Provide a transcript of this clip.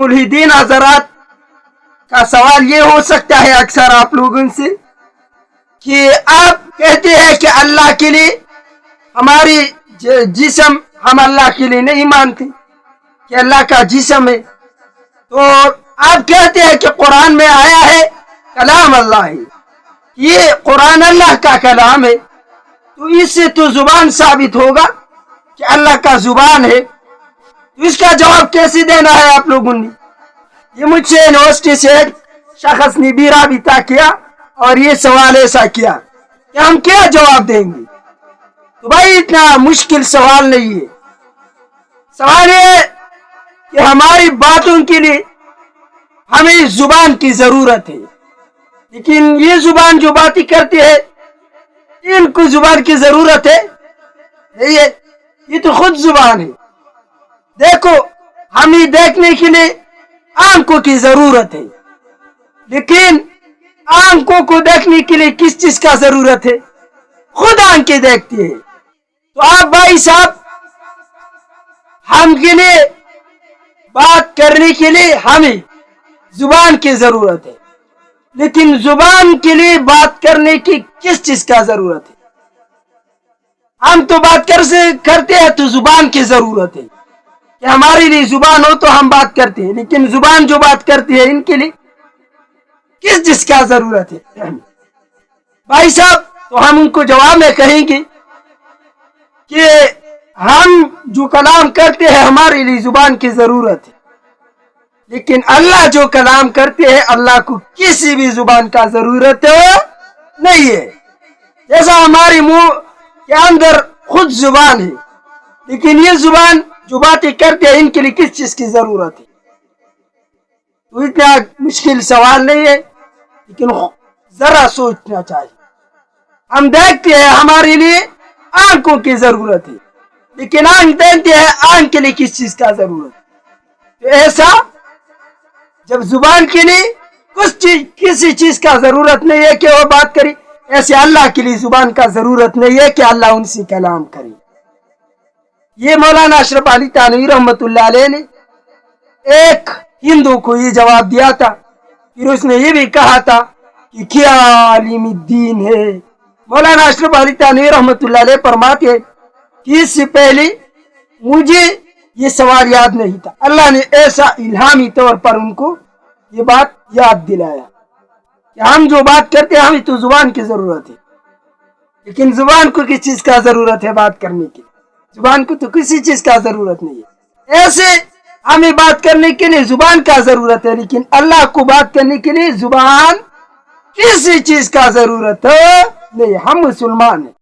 मुल्हिदीन हजरात का सवाल ये हो सकता है अक्सर आप लोगों से कि आप कहते हैं कि अल्लाह के लिए हमारी जिस्म हम अल्लाह के लिए नहीं मानते कि अल्लाह का जिस्म है, तो आप कहते हैं कि कुरान में आया है कलाम अल्लाह है, ये कुरान अल्लाह का कलाम है, तो इससे तो जुबान साबित होगा कि अल्लाह का जुबान है। तो इसका जवाब कैसे देना है आप लोगों ने? ये मुझसे यूनिवर्सिटी से एक शख्स ने भी राबिता किया और ये सवाल ऐसा किया कि हम क्या जवाब देंगे। तो भाई इतना मुश्किल सवाल नहीं है। सवाल ये कि हमारी बातों के लिए हमें जुबान की जरूरत है, लेकिन ये जुबान जो बातें करती है इनको जुबान की जरूरत है नहीं है, ये तो खुद जुबान है। देखो, हमें देखने के लिए आंखों की जरूरत है, लेकिन आंखों को देखने के लिए किस चीज का जरूरत है? खुद आंखें देखती है। तो आप भाई साहब, हम के लिए बात करने के लिए हमें जुबान की जरूरत है, लेकिन जुबान के लिए बात करने की किस चीज का जरूरत है? हम तो बात करते हैं तो जुबान की जरूरत है कि हमारे लिए जुबान हो तो हम बात करते हैं, लेकिन जुबान जो बात करती है इनके लिए किस चीज का जरूरत है? भाई साहब, तो हम उनको जवाब में कहेंगे कि हम जो कलाम करते हैं हमारे लिए जुबान की जरूरत है, लेकिन अल्लाह जो कलाम करते हैं अल्लाह को किसी भी जुबान का जरूरत नहीं है। जैसा हमारे मुंह के अंदर खुद जुबान है, लेकिन ये जुबान जो बातें करते हैं इनके लिए किस चीज की जरूरत है? तो इतना मुश्किल सवाल नहीं है, लेकिन जरा सोचना चाहिए। हम देखते हैं हमारे लिए आंखों की जरूरत है, लेकिन आंख देखते हैं आंख के लिए किस चीज का जरूरत है? तो ऐसा जब जुबान के लिए किसी चीज का जरूरत नहीं है कि वो बात करे, ऐसे अल्लाह के लिए जुबान का जरूरत नहीं है कि अल्लाह उनसे कलाम करे। ये मौलाना अशरफ अली थानवी रहमतुल्लाह अलैह ने एक हिंदू को ये जवाब दिया था। फिर उसने ये भी कहा था कि क्या आलिमुद्दीन है। मौलाना अशरफ अली थानवी रहमतुल्लाह अलैह फरमाते हैं कि इससे पहले मुझे ये सवाल याद नहीं था, अल्लाह ने ऐसा इल्हामी तौर पर उनको ये बात याद दिलाया कि हम जो बात करते हैं हमें तो जुबान की जरूरत है, लेकिन जुबान को किस चीज का जरूरत है बात करने की? जुबान को तो किसी चीज का जरूरत नहीं है। ऐसे हमें बात करने के लिए जुबान का जरूरत है, लेकिन अल्लाह को बात करने के लिए जुबान किसी चीज का जरूरत है नहीं। हम मुसलमान हैं।